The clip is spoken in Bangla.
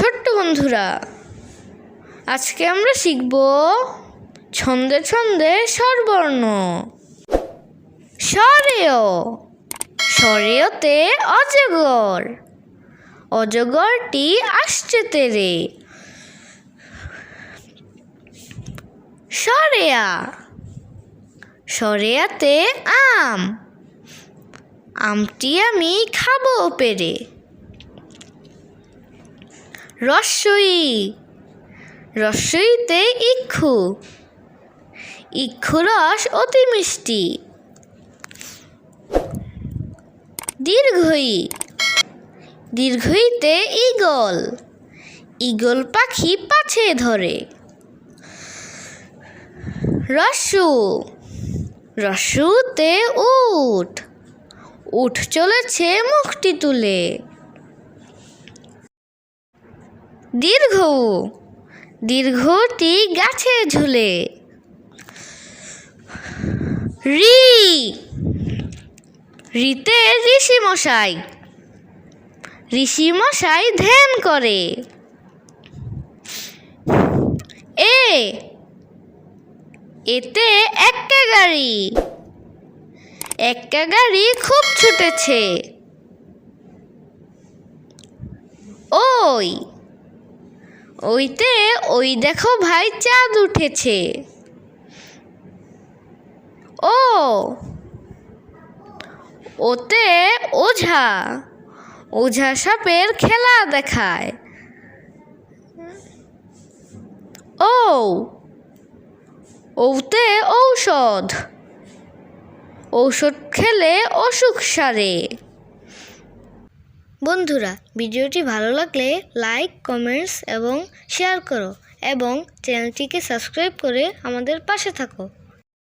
ছোট্ট বন্ধুরা, আজকে আমরা শিখব ছন্দে ছন্দে স্বরবর্ণ। স্বরেয়, স্বরেয়তে অজগর, অজগরটি আসছে তেরে। স্বরেয়া, স্বরেয়াতে আম, আমটি আমি খাবো পেরে। রস্বই, রস্বইতে ইক্ষু, ইক্ষু রস অতি মিষ্টি। দীর্ঘই, দীর্ঘইতে ঈগল, ঈগল পাখি পাছে ধরে। রস্যু, রস্যুতে উট, উট চলেছে মুখটি তুলে। দীর্ঘ, দীর্ঘটি গাছে ঝুলে। ঋ, ঋতে ঋষি মশাই, ঋষি মশাই ধ্যান করে। এ, এতে একটা গাড়ি, একটা গাড়ি খুব ছুটেছে। ওই, ওইতে ওই দেখো ভাই চাঁদ উঠেছে। ও, ওতে ওঝা, ওঝা সাপের খেলা দেখায়। ও, ওতে ঔষধ, ঔষধ খেলে অসুখ সারে। বন্ধুরা, ভিডিওটি ভালো লাগলে লাইক, কমেন্টস এবং শেয়ার করো এবং চ্যানেলটিকে সাবস্ক্রাইব করে আমাদের পাশে থাকো।